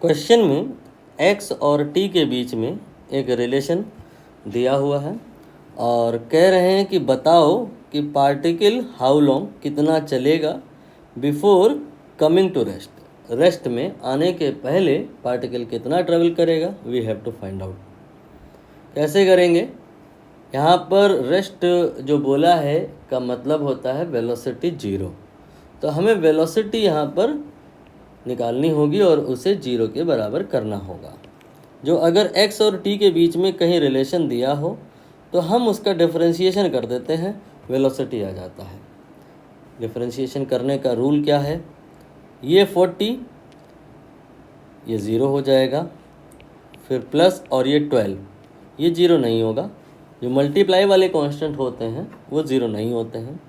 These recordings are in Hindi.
क्वेश्चन में x और t के बीच में एक रिलेशन दिया हुआ है और कह रहे हैं कि बताओ कि पार्टिकल हाउ लॉन्ग कितना चलेगा before coming to rest. Rest में आने के पहले पार्टिकल कितना ट्रेवल करेगा, we have to find out. कैसे करेंगे? यहाँ पर रेस्ट जो बोला है का मतलब होता है वेलोसिटी जीरो, तो हमें वेलोसिटी यहाँ पर निकालनी होगी और उसे जीरो के बराबर करना होगा। जो अगर x और t के बीच में कहीं रिलेशन दिया हो तो हम उसका डिफरेंशिएशन कर देते हैं, वेलोसिटी आ जाता है। डिफरेंशिएशन करने का रूल क्या है? ये 40 ये ज़ीरो हो जाएगा, फिर प्लस और ये 12 ये ज़ीरो नहीं होगा। जो मल्टीप्लाई वाले कांस्टेंट होते हैं वो ज़ीरो नहीं होते हैं।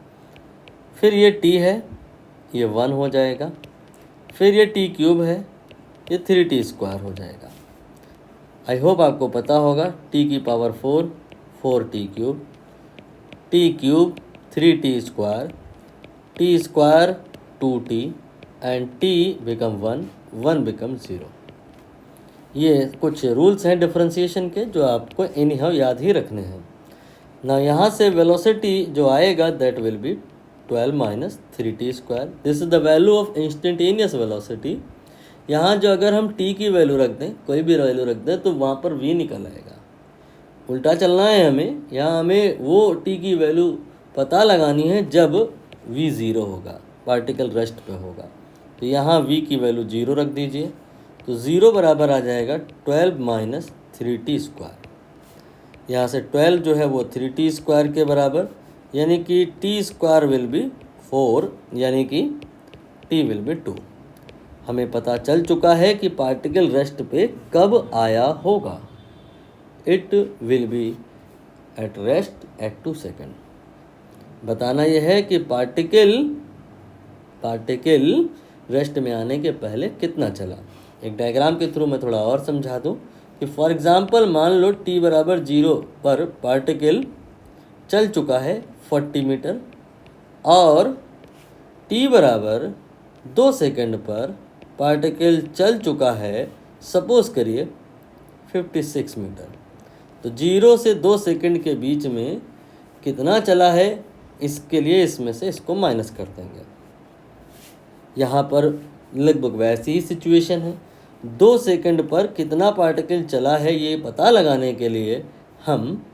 फिर ये t है ये 1 हो जाएगा, फिर ये t क्यूब है ये 3t स्क्वायर हो जाएगा। आई होप आपको पता होगा t की power 4 4t cube, t cube 3t square, t square 2t and t become 1 1 become 0। ये कुछ रूल्स हैं डिफरेंशिएशन के जो आपको एनी हाउ याद ही रखने हैं ना। यहाँ से वेलोसिटी जो आएगा that will B 12 minus 3t square. This is the value of instantaneous velocity. यहाँ जो अगर हम t की वैल्यू रख दें, कोई भी वैल्यू रख दें, तो वहाँ पर v निकल आएगा। उल्टा चलना है हमें, यहाँ हमें वो t की वैल्यू पता लगानी है जब v ज़ीरो होगा, पार्टिकल रेस्ट पे होगा। तो यहाँ v की वैल्यू ज़ीरो रख दीजिए, तो ज़ीरो बराबर आ जाएगा 12 माइनस 3t स्क्वायर। यहाँ से 12 जो है वो 3t स्क्वायर के बराबर, यानी कि t स्क्वायर विल बी 4, यानी कि t विल बी 2। हमें पता चल चुका है कि पार्टिकल रेस्ट पे कब आया होगा। It will be at rest at 2 second. बताना यह है कि पार्टिकल रेस्ट में आने के पहले कितना चला। एक डायग्राम के थ्रू मैं थोड़ा और समझा दूं कि फॉर एग्जांपल मान लो t बराबर 0 पर पार्टिकल चल चुका है 40 मीटर और t बराबर 2 सेकेंड पर पार्टिकल चल चुका है सपोज करिए 56 मीटर। तो 0 से 2 सेकेंड के बीच में कितना चला है, इसके लिए इसमें से इसको माइनस कर देंगे। यहाँ पर लगभग वैसी ही सिचुएशन है। 2 सेकेंड पर कितना पार्टिकल चला है ये पता लगाने के लिए हम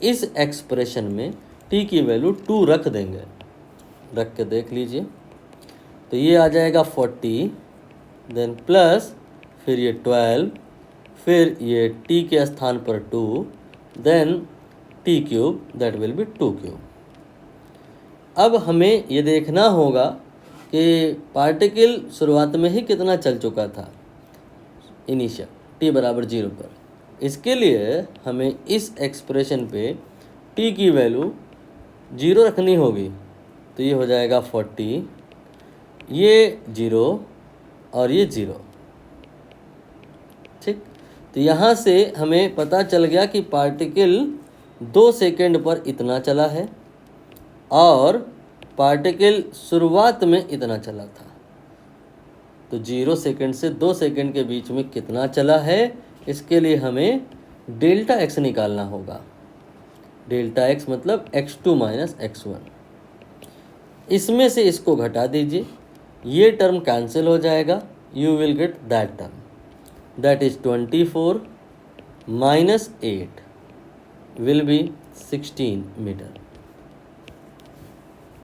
इस एक्सप्रेशन में t की वैल्यू 2 रख देंगे। रख के देख लीजिए, तो ये आ जाएगा 40, देन प्लस फिर ये 12, फिर ये t के स्थान पर 2, then t cube that will be 2 cube. अब हमें ये देखना होगा कि पार्टिकल शुरुआत में ही कितना चल चुका था इनिशियल t बराबर 0 पर। इसके लिए हमें इस एक्सप्रेशन पे t की वैल्यू 0 रखनी होगी। तो ये हो जाएगा 40, ये 0 और ये 0। ठीक, तो यहाँ से हमें पता चल गया कि पार्टिकल 2 सेकेंड पर इतना चला है और पार्टिकल शुरुआत में इतना चला था। तो 0 सेकेंड से 2 सेकेंड के बीच में कितना चला है, इसके लिए हमें डेल्टा x निकालना होगा। डेल्टा x मतलब x2 माइनस x1। इसमें से इसको घटा दीजिए, ये टर्म कैंसिल हो जाएगा, you will get that term, that is 24 minus 8 will be 16 metre.